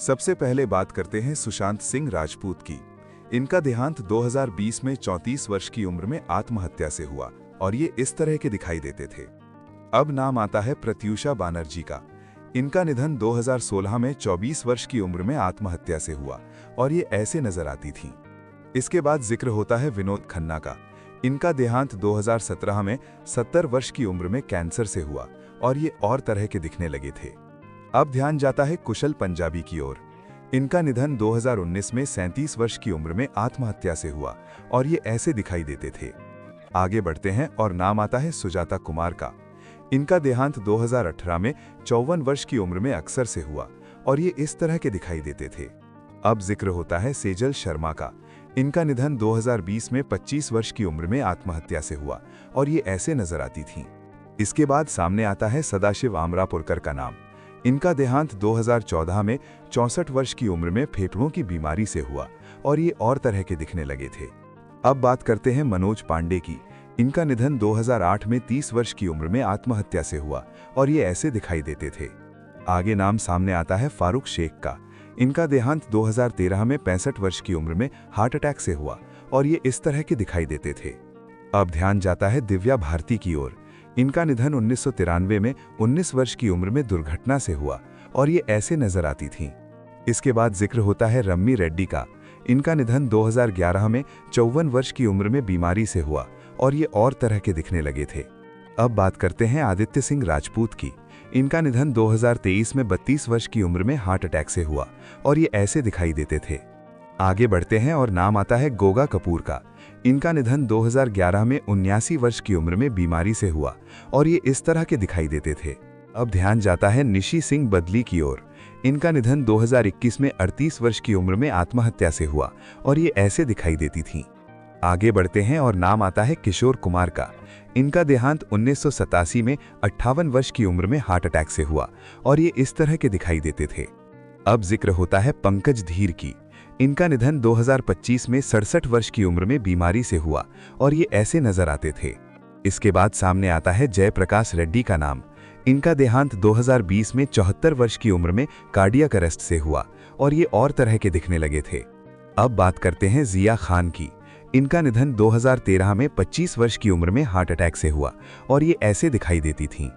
सबसे पहले बात करते हैं सुशांत सिंह राजपूत की। इनका देहांत 2020 में 34 वर्ष की उम्र में आत्महत्या से हुआ और ये इस तरह के दिखाई देते थे। अब नाम आता है प्रत्यूषा बनर्जी का। इनका निधन 2016 में 24 वर्ष की उम्र में आत्महत्या से हुआ और ये ऐसे नजर आती थीं। इसके बाद जिक्र होता है विनोद खन्ना का। इनका देहांत 2017 में 70 वर्ष की उम्र में कैंसर से हुआ और ये और तरह के दिखने लगे थे। अब ध्यान जाता है कुशल पंजाबी की ओर। इनका निधन 2019 में 37 वर्ष की उम्र में आत्महत्या से हुआ और ये ऐसे दिखाई देते थे। आगे बढ़ते हैं और नाम आता है सुजाता कुमार का। इनका देहांत 2018 में 54 वर्ष की उम्र में अक्सर से हुआ और ये इस तरह के दिखाई देते थे। अब जिक्र होता है सेजल शर्मा का। इनका निधन 2020 में 25 वर्ष की उम्र में आत्महत्या से हुआ और ये ऐसे नजर आती थीं। इसके बाद सामने आता है सदाशिव आमरापुरकर का नाम। इनका देहांत 2014 में 64 वर्ष की उम्र में फेफड़ों की बीमारी से हुआ और ये और तरह के दिखने लगे थे। अब बात करते हैं मनोज पांडे की। इनका निधन 2008 में 30 वर्ष की उम्र में आत्महत्या से हुआ और ये ऐसे दिखाई देते थे। आगे नाम सामने आता है फारूक शेख का। इनका देहांत 2013 में 65 वर्ष की उम्र में हार्ट अटैक से हुआ और ये इस तरह के दिखाई देते थे। अब ध्यान जाता है दिव्या भारती की ओर। इनका निधन 1993 में 19 वर्ष की उम्र में दुर्घटना से हुआ और ये ऐसे नजर आती थीं। इसके बाद जिक्र होता है रम्मी रेड्डी का। इनका निधन 2011 में 54 वर्ष की उम्र में बीमारी से हुआ और ये और तरह के दिखने लगे थे। अब बात करते हैं आदित्य सिंह राजपूत की। इनका निधन 2023 में 32 वर्ष की उम्र में हार्ट अटैक से हुआ और ये ऐसे दिखाई देते थे। आगे बढ़ते हैं और नाम आता है गोगा कपूर का। इनका निधन 2011 में 79 वर्ष की उम्र में बीमारी से हुआ और ये इस तरह के दिखाई देते थे। अब ध्यान जाता है निशी सिंह बदली की ओर। इनका निधन 2021 में 38 वर्ष की उम्र में आत्महत्या से हुआ और ये ऐसे दिखाई देती थीं। आगे बढ़ते हैं और नाम आता है किशोर कुमार का। इनका देहांत 1987 में 58 वर्ष की उम्र में हार्ट अटैक से हुआ और ये इस तरह के दिखाई देते थे। अब जिक्र होता है पंकज धीर की। इनका निधन 2025 में 67 वर्ष की उम्र में बीमारी से हुआ और ये ऐसे नजर आते थे। इसके बाद सामने आता है जयप्रकाश रेड्डी का नाम। इनका देहांत 2020 में 74 वर्ष की उम्र में कार्डियक अरेस्ट से हुआ और ये और तरह के दिखने लगे थे। अब बात करते हैं जिया खान की। इनका निधन 2013 में 25 वर्ष की उम्र में हार्ट अटैक से हुआ और ये ऐसे दिखाई देती थीं।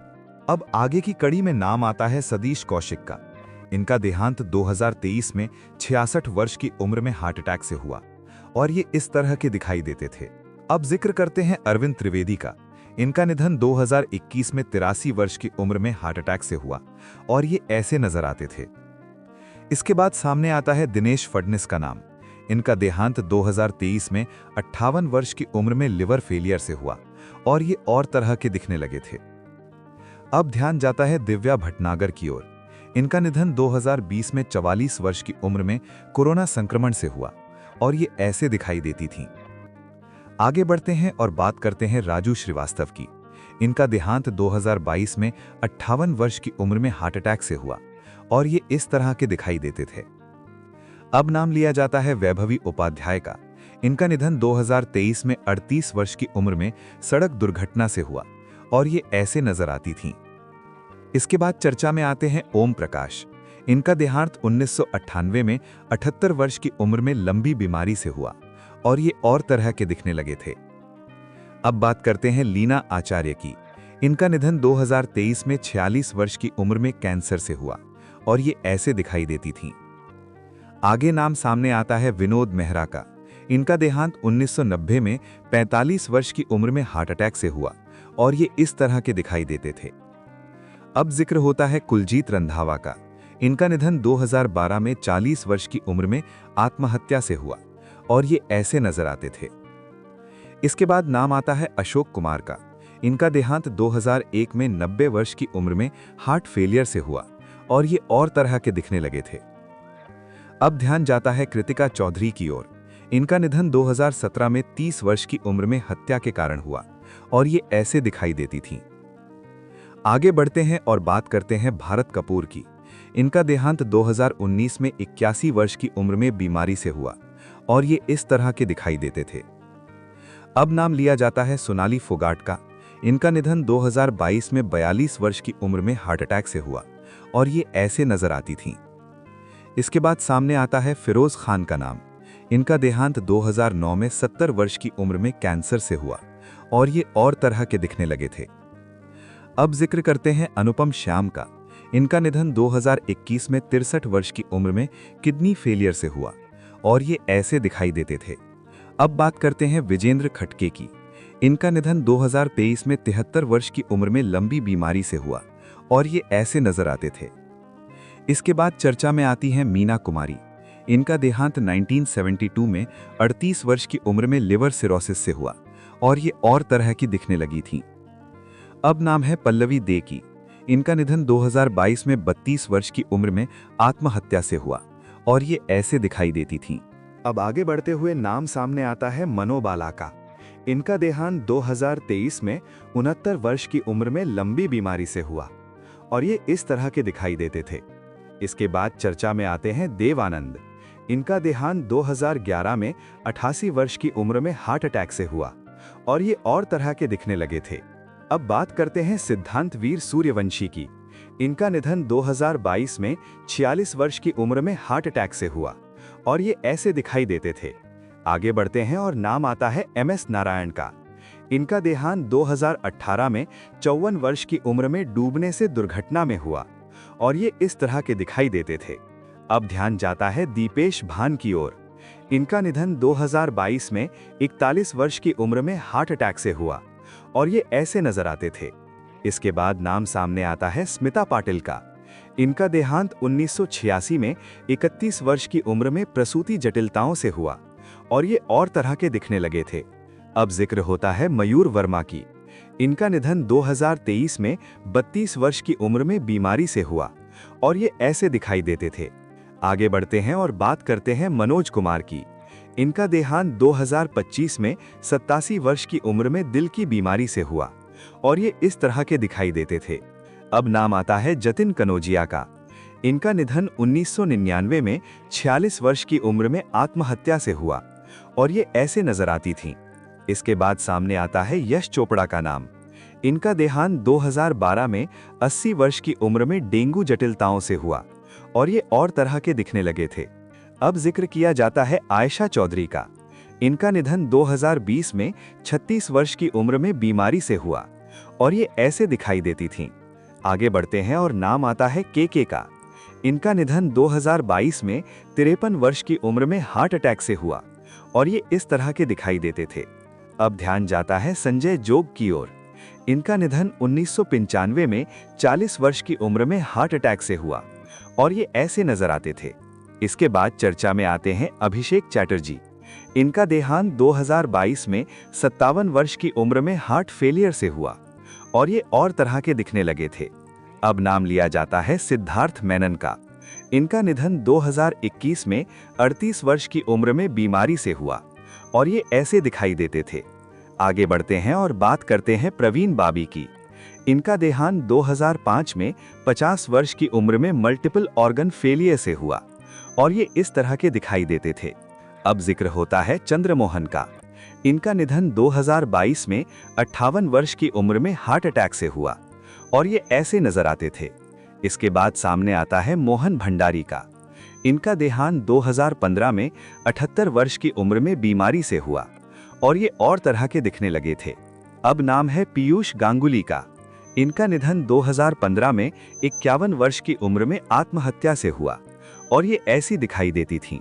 अब आगे की कड़ी में नाम आता है सतीश कौशिक का। इनका देहांत 2023 में 66 वर्ष की उम्र में हार्ट अटैक से हुआ और ये इस तरह के दिखाई देते थे। अब जिक्र करते हैं अरविंद त्रिवेदी का। इनका निधन 2021 में 83 वर्ष की उम्र में हार्ट अटैक से हुआ और ये ऐसे नजर आते थे। इसके बाद सामने आता है दिनेश फडणवीस का नाम। इनका देहांत 2023 में 58 वर्ष की उम्र में लिवर फेलियर से हुआ और ये और तरह के दिखने लगे थे। अब ध्यान जाता है दिव्या भटनागर की ओर। इनका निधन 2020 में 44 वर्ष की उम्र में कोरोना संक्रमण से हुआ और ये ऐसे दिखाई देती थीं। आगे बढ़ते हैं और बात करते हैं राजू श्रीवास्तव की। इनका देहांत 2022 में 58 वर्ष की उम्र में हार्ट अटैक से हुआ और ये इस तरह के दिखाई देते थे। अब नाम लिया जाता है वैभवी उपाध्याय का। इनका निधन 2023 में 38 वर्ष की उम्र में सड़क दुर्घटना से हुआ और ये ऐसे नजर आती थीं। इसके बाद चर्चा में आते हैं ओम प्रकाश। इनका देहांत 1998 में 78 वर्ष की उम्र में लंबी बीमारी से हुआ और ये और तरह के दिखने लगे थे। अब बात करते हैं लीना आचार्य की। इनका निधन 2023 में 46 वर्ष की उम्र में कैंसर से हुआ और ये ऐसे दिखाई देती थीं। आगे नाम सामने आता है विनोद मेहरा का। इनका देहांत 1990 में 45 वर्ष की उम्र में हार्ट अटैक से हुआ और ये इस तरह के दिखाई देते थे। अब जिक्र होता है कुलजीत रंधावा का। इनका निधन 2012 में 40 वर्ष की उम्र में आत्महत्या से हुआ और ये ऐसे नजर आते थे। इसके बाद नाम आता है अशोक कुमार का। इनका देहांत 2001 में 90 वर्ष की उम्र में हार्ट फेलियर से हुआ और ये और तरह के दिखने लगे थे। अब ध्यान जाता है कृतिका चौधरी की ओर। इनका निधन 2017 में 30 वर्ष की उम्र में हत्या के कारण हुआ और ये ऐसे दिखाई देती थीं। आगे बढ़ते हैं और बात करते हैं भारत कपूर की। इनका देहांत 2019 में 81 वर्ष की उम्र में बीमारी से हुआ और ये इस तरह के दिखाई देते थे। अब नाम लिया जाता है सोनाली फोगाट का। इनका निधन 2022 में 42 वर्ष की उम्र में हार्ट अटैक से हुआ और ये ऐसे नजर आती थीं। इसके बाद सामने आता है फिरोज खान का नाम। इनका देहांत 2009 में 70 वर्ष की उम्र में कैंसर से हुआ और ये और तरह के दिखने लगे थे। अब जिक्र करते हैं अनुपम श्याम का। इनका निधन 2021 में 63 वर्ष की उम्र में किडनी फेलियर से हुआ और ये ऐसे दिखाई देते थे। अब बात करते हैं विजेंद्र खटके की। इनका निधन 2023 में 73 वर्ष की उम्र में लंबी बीमारी से हुआ और ये ऐसे नजर आते थे। इसके बाद चर्चा में आती हैं मीना कुमारी। इनका देहांत 1972 में 38 वर्ष की उम्र में लिवर सिरोसिस से हुआ और ये और तरह की दिखने लगी थी। अब नाम है पल्लवी दे की। इनका निधन 2022 में 32 वर्ष की उम्र में आत्महत्या से हुआ और ये ऐसे दिखाई देती थीं। अब आगे बढ़ते हुए नाम सामने आता है मनोबाला का। इनका देहांत 2023 में 69 वर्ष की उम्र में लंबी बीमारी से हुआ और ये इस तरह के दिखाई देते थे। इसके बाद चर्चा में आते हैं देव आनंद। इनका देहांत 2011 में 88 वर्ष की उम्र में हार्ट अटैक से हुआ और ये और तरह के दिखने लगे थे। अब बात करते हैं सिद्धांत वीर सूर्यवंशी की। इनका निधन 2022 में 46 वर्ष की उम्र में हार्ट अटैक से हुआ और ये ऐसे दिखाई देते थे। आगे बढ़ते हैं और नाम आता है MS नारायण का। इनका देहांत 2018 में 54 वर्ष की उम्र में डूबने से दुर्घटना में हुआ और ये इस तरह के दिखाई देते थे। अब ध्यान जाता है दीपेश भान की ओर। इनका निधन 2022 में 41 वर्ष की उम्र में हार्ट अटैक से हुआ और ये ऐसे नजर आते थे। इसके बाद नाम सामने आता है स्मिता पाटिल का। इनका देहांत 1986 में 31 वर्ष की उम्र में प्रसूति जटिलताओं से हुआ और ये और तरह के दिखने लगे थे। अब जिक्र होता है मयूर वर्मा की। इनका निधन 2023 में 32 वर्ष की उम्र में बीमारी से हुआ और ये ऐसे दिखाई देते थे। आगे बढ़ते हैं और बात करते हैं मनोज कुमार की। इनका देहांत 2025 में 87 वर्ष की उम्र में दिल की बीमारी से हुआ और ये इस तरह के दिखाई देते थे। अब नाम आता है जतिन कनौजिया का। इनका निधन 1999 में 46 वर्ष की उम्र में आत्महत्या से हुआ और ये ऐसे नजर आती थीं। इसके बाद सामने आता है यश चोपड़ा का नाम। इनका देहांत 2012 में 80 वर्ष की उम्र में डेंगू जटिलताओं से हुआ और ये और तरह के दिखने लगे थे। अब जिक्र किया जाता है आयशा चौधरी का। इनका निधन 2020 में 36 वर्ष की उम्र में बीमारी से हुआ और ये ऐसे दिखाई देती थीं। आगे बढ़ते हैं और नाम आता है के का। इनका निधन 2022 में 53 वर्ष की उम्र में हार्ट अटैक से हुआ और ये इस तरह के दिखाई देते थे। अब ध्यान जाता है संजय जोग की ओर। इनका निधन 1995 में 40 वर्ष की उम्र में हार्ट अटैक से हुआ और ये ऐसे नजर आते थे। इसके बाद चर्चा में आते हैं अभिषेक चैटर्जी। इनका देहांत 2022 में 57 वर्ष की उम्र में हार्ट फेलियर से हुआ और ये और तरह के दिखने लगे थे। अब नाम लिया जाता है सिद्धार्थ मेनन का। इनका निधन 2021 में 38 वर्ष की उम्र में बीमारी से हुआ और ये ऐसे दिखाई देते थे। आगे बढ़ते हैं और बात करते हैं प्रवीण बाबी की। इनका देहांत 2005 में 50 वर्ष की उम्र में मल्टीपल ऑर्गन फेलियर से हुआ और ये इस तरह के दिखाई देते थे। अब जिक्र होता है चंद्रमोहन का। इनका निधन 2022 में 58 वर्ष की उम्र में हार्ट अटैक से हुआ और ये ऐसे नजर आते थे। इसके बाद सामने आता है मोहन भंडारी का। इनका देहांत 2015 में 78 वर्ष की उम्र में बीमारी से हुआ और ये और तरह के दिखने लगे थे। अब नाम है पीयूष गांगुली का। इनका निधन 2015 में 51 वर्ष की उम्र में आत्महत्या से हुआ और ये ऐसी दिखाई देती थीं।